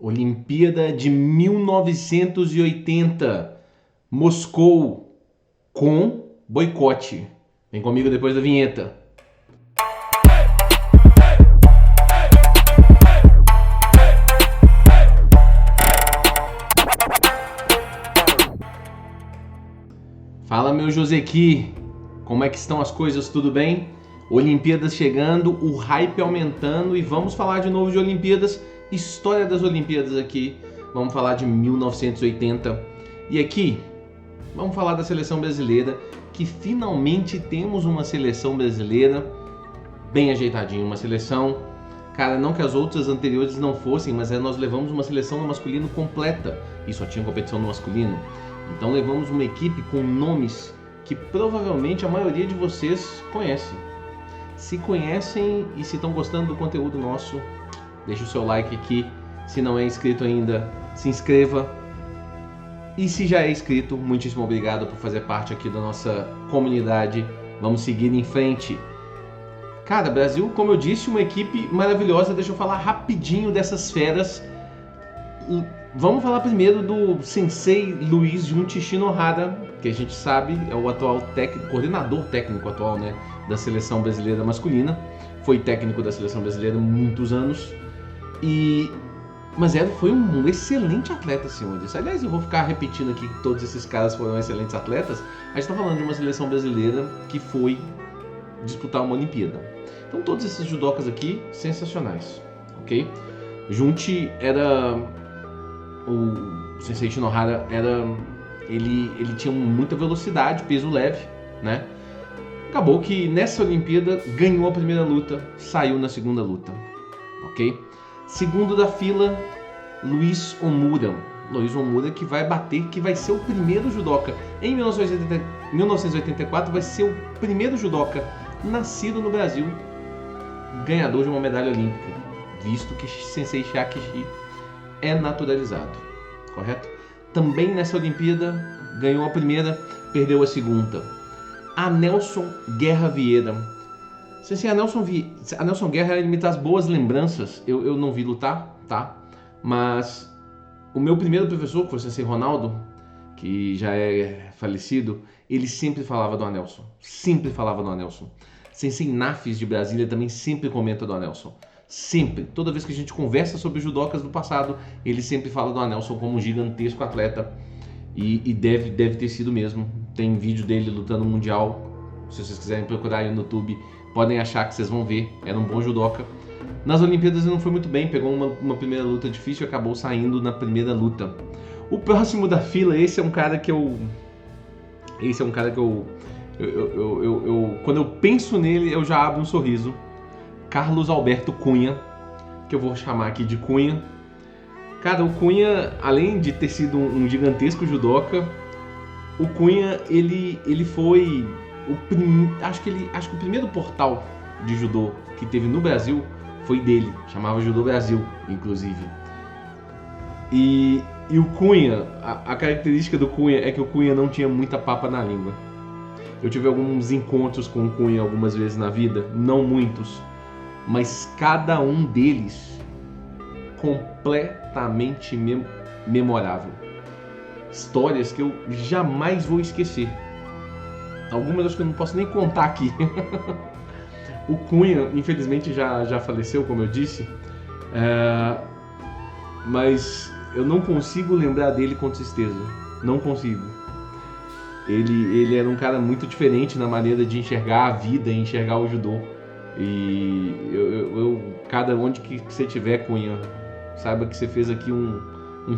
Olimpíada de 1980, Moscou, com boicote. Vem comigo depois da vinheta. Fala, meu Josequi, como é que estão as coisas? Tudo bem? Olimpíadas chegando, o hype aumentando e vamos falar de novo de Olimpíadas, história das Olimpíadas aqui. Vamos falar de 1980 e aqui vamos falar da seleção brasileira, que finalmente temos uma seleção brasileira bem ajeitadinha, uma seleção, cara, não que as outras anteriores não fossem, mas nós levamos uma seleção no masculino completa e só tinha competição no masculino. Então levamos uma equipe com nomes que provavelmente a maioria de vocês conhece. Se conhecem e se estão gostando do conteúdo nosso, deixa o seu like aqui. Se não é inscrito ainda, se inscreva. E se já é inscrito, muitíssimo obrigado por fazer parte aqui da nossa comunidade. Vamos seguir em frente. Cara, Brasil, como eu disse, uma equipe maravilhosa. Deixa eu falar rapidinho dessas feras. Vamos falar primeiro do Sensei Luiz Junti Shinohara, que a gente sabe é o atual coordenador técnico atual, né, da seleção brasileira masculina. Foi técnico da seleção brasileira há muitos anos. Mas foi um excelente atleta, senhores. Aliás, eu vou ficar repetindo aqui que todos esses caras foram excelentes atletas. A gente está falando de uma seleção brasileira que foi disputar uma Olimpíada. Então todos esses judocas aqui, sensacionais, ok? Junti era... O Sensei Shinohara ele tinha muita velocidade, peso leve, né? Acabou que nessa Olimpíada ganhou a primeira luta, saiu na segunda luta, ok? Segundo da fila, Luiz Omura. Luiz Omura que vai bater, que vai ser o primeiro judoca. Em 1984 vai ser o primeiro judoca nascido no Brasil, ganhador de uma medalha olímpica, visto que Sensei Shakishi é naturalizado, correto? Também nessa Olimpíada ganhou a primeira, perdeu a segunda. Anelson Guerra Vieira. Sensei, Anelson Guerra, ele me traz boas lembranças. Eu não vi lutar, tá? Mas o meu primeiro professor, que foi o Sensei Ronaldo, que já é falecido, ele sempre falava do Anelson. Sempre falava do Anelson. Sensei Nafis de Brasília também sempre comenta do Anelson. Sempre, toda vez que a gente conversa sobre judocas do passado, ele sempre fala do Anelson como um gigantesco atleta e deve ter sido mesmo. Tem vídeo dele lutando no Mundial, se vocês quiserem procurar aí no YouTube, podem achar que vocês vão ver, era um bom judoca. Nas Olimpíadas ele não foi muito bem, pegou uma primeira luta difícil e acabou saindo na primeira luta. O próximo da fila, esse é um cara que eu quando eu penso nele, eu já abro um sorriso. Carlos Alberto Cunha, que eu vou chamar aqui de Cunha. Cara, o Cunha, além de ter sido um gigantesco judoca, o Cunha, ele foi acho que o primeiro portal de judô que teve no Brasil foi dele, chamava Judô Brasil, inclusive. E o Cunha, a característica do Cunha é que o Cunha não tinha muita papa na língua. Eu tive alguns encontros com o Cunha algumas vezes na vida, não muitos, mas cada um deles completamente memorável. Histórias que eu jamais vou esquecer. Algumas acho que eu não posso nem contar aqui. O Cunha, infelizmente, já faleceu, como eu disse, mas eu não consigo lembrar dele com tristeza. Não consigo. Ele era um cara muito diferente na maneira de enxergar a vida e enxergar o judô. E cada onde que você tiver, Cunha, saiba que você fez aqui um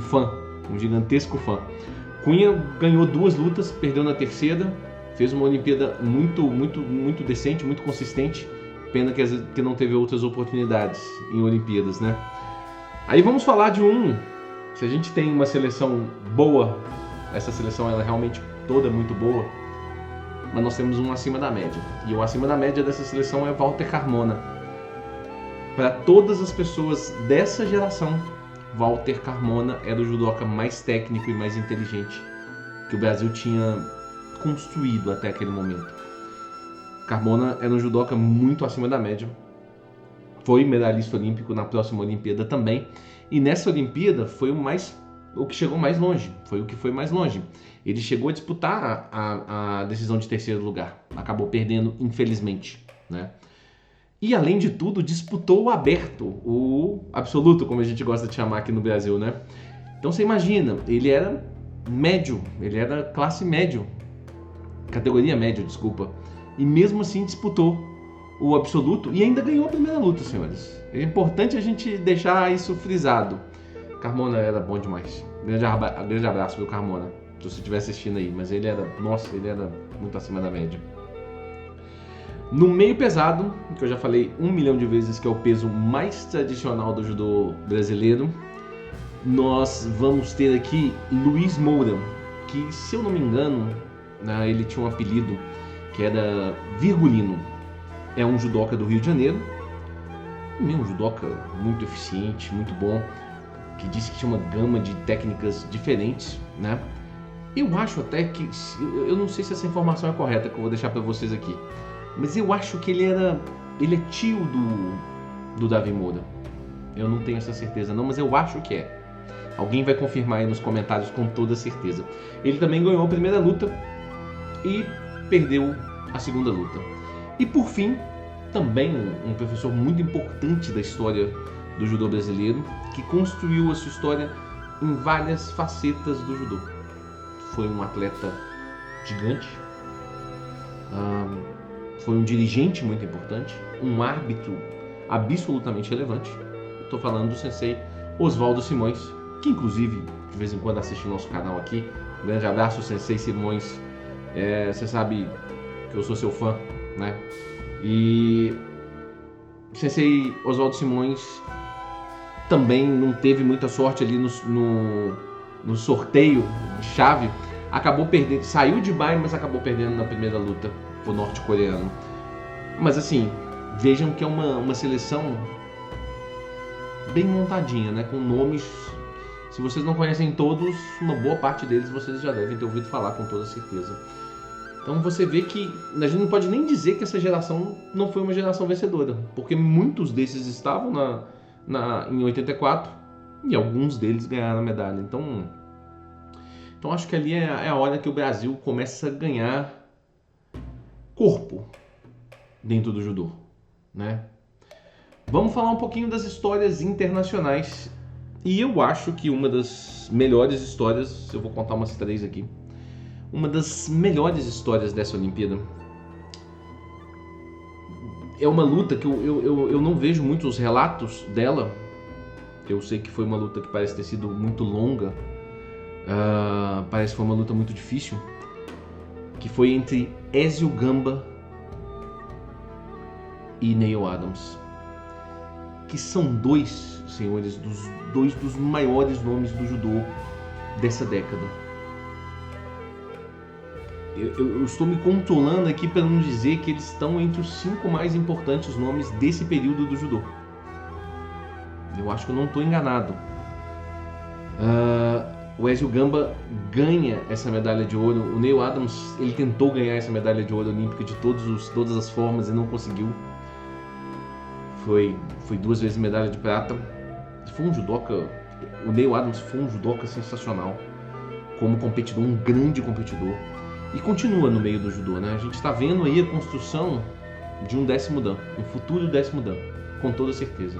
fã, um gigantesco fã. Cunha ganhou 2 lutas, perdeu na terceira, fez uma Olimpíada muito decente, muito consistente. Pena que não teve outras oportunidades em Olimpíadas, né? Aí vamos falar de se a gente tem uma seleção boa, essa seleção ela é realmente toda muito boa, mas nós temos um acima da média. E o acima da média dessa seleção é Walter Carmona. Para todas as pessoas dessa geração, Walter Carmona era o judoca mais técnico e mais inteligente que o Brasil tinha construído até aquele momento. Carmona era um judoca muito acima da média. Foi medalhista olímpico na próxima Olimpíada também. E nessa Olimpíada foi o que chegou mais longe, foi o que foi mais longe. Ele chegou a disputar a decisão de terceiro lugar, acabou perdendo, infelizmente, né? E além de tudo, disputou o aberto, o absoluto, como a gente gosta de chamar aqui no Brasil, né? Então você imagina, ele era médio, ele era classe médio, categoria média, desculpa, e mesmo assim disputou o absoluto e ainda ganhou a primeira luta, senhores. É importante a gente deixar isso frisado. Carmona era bom demais. Grande abraço, viu, Carmona? Se você estiver assistindo aí, mas ele era, nossa, ele era muito acima da média. No meio pesado, que eu já falei 1 milhão de vezes que é o peso mais tradicional do judô brasileiro, nós vamos ter aqui Luiz Moura, que, se eu não me engano, né, ele tinha um apelido que era Virgulino. É um judoca do Rio de Janeiro, um judoca muito eficiente, muito bom, que disse que tinha uma gama de técnicas diferentes, né? Eu acho até que, eu não sei se essa informação é correta, que eu vou deixar para vocês aqui, mas eu acho que ele é tio do Davi Moura. Eu não tenho essa certeza não, mas eu acho que é. Alguém vai confirmar aí nos comentários com toda certeza. Ele também ganhou a primeira luta e perdeu a segunda luta. E por fim, também um professor muito importante da história do judô brasileiro, que construiu a sua história em várias facetas do judô. Foi um atleta gigante, foi um dirigente muito importante, um árbitro absolutamente relevante. Estou falando do sensei Oswaldo Simões, que inclusive de vez em quando assiste o nosso canal aqui. Um grande abraço, sensei Simões. Você sabe que eu sou seu fã, né? E o sensei Oswaldo Simões também não teve muita sorte ali no sorteio de chave. Acabou perdendo, saiu de bye, mas acabou perdendo na primeira luta pro norte-coreano. Mas assim, vejam que é uma seleção bem montadinha, né? Com nomes, se vocês não conhecem todos, uma boa parte deles vocês já devem ter ouvido falar com toda certeza. Então você vê que a gente não pode nem dizer que essa geração não foi uma geração vencedora, porque muitos desses estavam em 84 e alguns deles ganharam a medalha. Então acho que ali é a hora que o Brasil começa a ganhar corpo dentro do judô, né? Vamos falar um pouquinho das histórias internacionais. E eu acho que uma das melhores histórias, eu vou contar umas 3 aqui, uma das melhores histórias dessa Olimpíada é uma luta que eu não vejo muitos relatos dela. Eu sei que foi uma luta que parece ter sido muito longa, parece que foi uma luta muito difícil, que foi entre Ezio Gamba e Neil Adams, que são dois, senhores, dois dos maiores nomes do judô dessa década. Eu estou me controlando aqui para não dizer que eles estão entre os 5 mais importantes nomes desse período do judô. Eu acho que eu não estou enganado. O Ezio Gamba ganha essa medalha de ouro. O Neil Adams, ele tentou ganhar essa medalha de ouro olímpica de todas as formas e não conseguiu. Foi 2 vezes medalha de prata. Foi um judoca. O Neil Adams foi um judoca sensacional como competidor, um grande competidor. E continua no meio do judô, né? A gente está vendo aí a construção de um 10º dan, um futuro 10º dan, com toda certeza.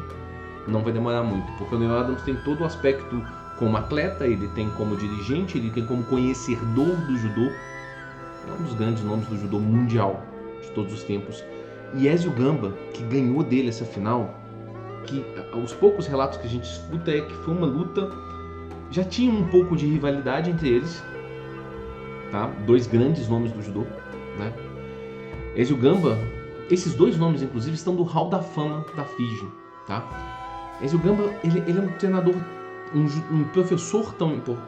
Não vai demorar muito, porque o Neil Adams tem todo o aspecto como atleta, ele tem como dirigente, ele tem como conhecedor do judô. É um dos grandes nomes do judô mundial de todos os tempos. E Ezio Gamba, que ganhou dele essa final, que os poucos relatos que a gente escuta é que foi uma luta, já tinha um pouco de rivalidade entre eles, tá? 2 grandes nomes do judô, né? Ezio Gamba, esses 2 nomes inclusive estão do Hall da Fama da FIGE, tá? Ezio Gamba, ele é um treinador, um professor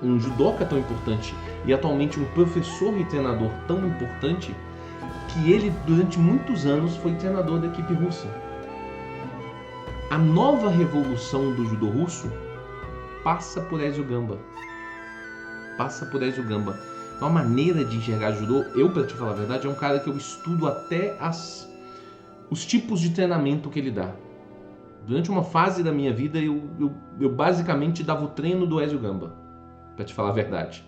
um judoca tão importante e atualmente um professor e treinador tão importante que ele durante muitos anos foi treinador da equipe russa. A nova revolução do judô russo passa por Ezio Gamba. Então a maneira de enxergar judô, pra te falar a verdade, é um cara que eu estudo até os tipos de treinamento que ele dá. Durante uma fase da minha vida, eu basicamente dava o treino do Ezio Gamba, pra te falar a verdade.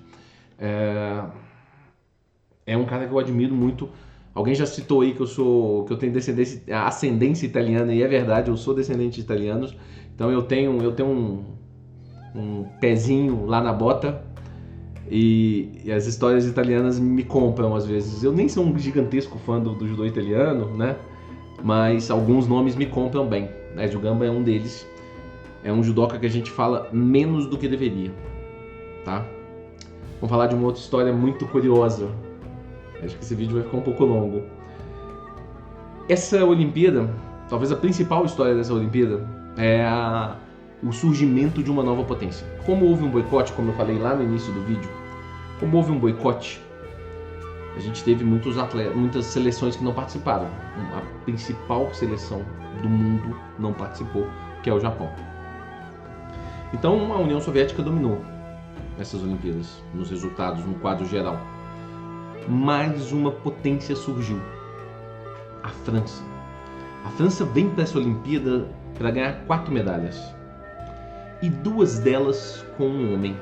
É um cara que eu admiro muito. Alguém já citou aí que eu tenho ascendência italiana, e é verdade, eu sou descendente de italianos. Então eu tenho um pezinho lá na bota, e as histórias italianas me compram às vezes. Eu nem sou um gigantesco fã do judô italiano, né? Mas alguns nomes me compram bem. Ezio Gamba é um deles. É um judoca que a gente fala menos do que deveria, tá? Vamos falar de uma outra história muito curiosa. Acho que esse vídeo vai ficar um pouco longo. Essa Olimpíada, talvez a principal história dessa Olimpíada, é o surgimento de uma nova potência. Como houve um boicote, como eu falei lá no início do vídeo, como houve um boicote, a gente teve muitas seleções que não participaram. A principal seleção do mundo não participou, que é o Japão. Então a União Soviética dominou essas Olimpíadas, nos resultados, no quadro geral. Mais uma potência surgiu, a França. A França vem para essa Olimpíada para ganhar 4 medalhas. E 2 delas com um homem,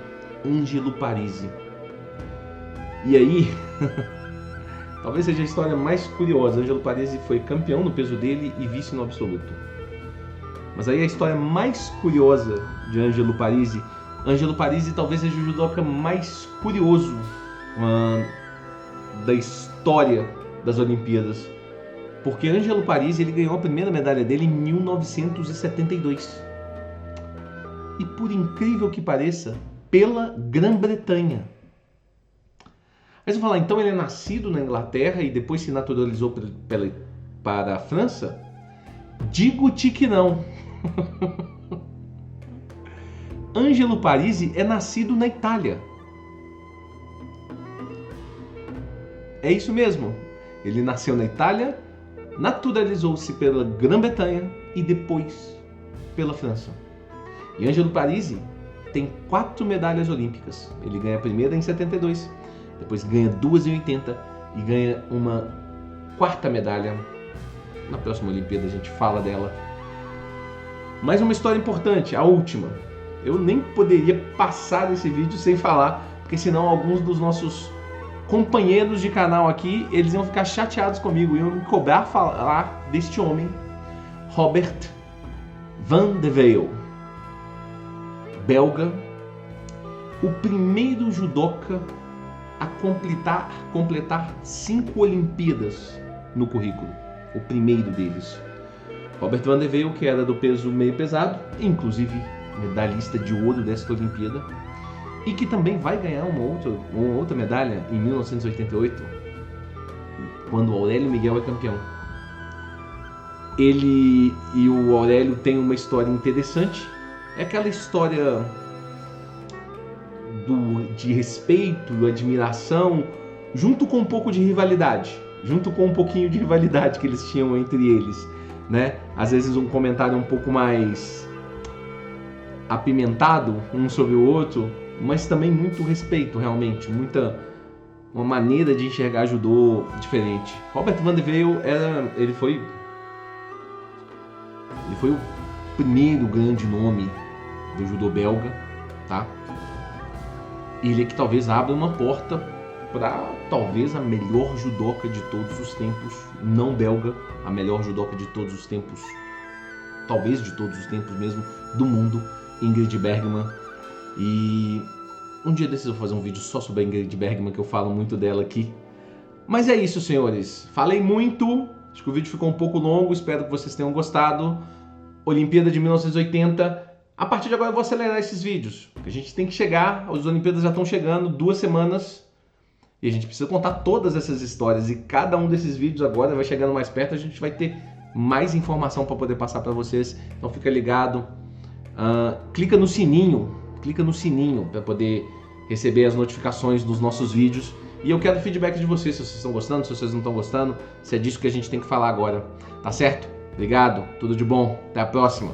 Ângelo Parisi. E aí, talvez seja a história mais curiosa. Ângelo Parisi foi campeão no peso dele e vice no absoluto. Mas aí a história mais curiosa de Ângelo Parisi talvez seja o judoca mais curioso da história das Olimpíadas. Porque Ângelo Parisi, ele ganhou a primeira medalha dele em 1972. E por incrível que pareça, pela Grã-Bretanha. Aí você vai falar, então ele é nascido na Inglaterra e depois se naturalizou para a França? Digo-te que não. Ângelo Parisi é nascido na Itália. É isso mesmo. Ele nasceu na Itália, naturalizou-se pela Grã-Bretanha e depois pela França. E Ângelo Parisi tem 4 medalhas olímpicas. Ele ganha a primeira em 72, depois ganha 2 em 80 e ganha uma 4ª medalha. Na próxima Olimpíada a gente fala dela. Mais uma história importante, a última. Eu nem poderia passar esse vídeo sem falar, porque senão alguns dos nossos companheiros de canal aqui, eles iam ficar chateados comigo, iam me cobrar falar deste homem, Robert van de Weyl, belga, o primeiro judoca a completar 5 Olimpíadas no currículo, o primeiro deles. Robert van de Weyl, que era do peso meio pesado, inclusive medalhista de ouro desta Olimpíada, e que também vai ganhar uma outra medalha em 1988, quando o Aurélio Miguel é campeão. Ele e o Aurélio têm uma história interessante. É aquela história de respeito, admiração, junto com um pouco de rivalidade, junto com um pouquinho de rivalidade que eles tinham entre eles, né? Às vezes um comentário um pouco mais apimentado um sobre o outro, mas também muito respeito, realmente, uma maneira de enxergar judô diferente. Robert van de Weyl ele foi o primeiro grande nome do judô belga, tá? Ele é que talvez abra uma porta para talvez a melhor judoca de todos os tempos, não belga, a melhor judoca de todos os tempos, talvez de todos os tempos mesmo, do mundo, Ingrid Bergman. E um dia desses eu vou fazer um vídeo só sobre a Ingrid Bergman, que eu falo muito dela aqui. Mas é isso, senhores. Falei muito, acho que o vídeo ficou um pouco longo, espero que vocês tenham gostado. Olimpíada de 1980. A partir de agora eu vou acelerar esses vídeos, porque a gente tem que chegar, as Olimpíadas já estão chegando, 2 semanas, e a gente precisa contar todas essas histórias, e cada um desses vídeos agora vai chegando mais perto, a gente vai ter mais informação para poder passar para vocês, então fica ligado. Clica no sininho para poder receber as notificações dos nossos vídeos. E eu quero feedback de vocês, se vocês estão gostando, se vocês não estão gostando, se é disso que a gente tem que falar agora. Tá certo? Obrigado, tudo de bom, até a próxima.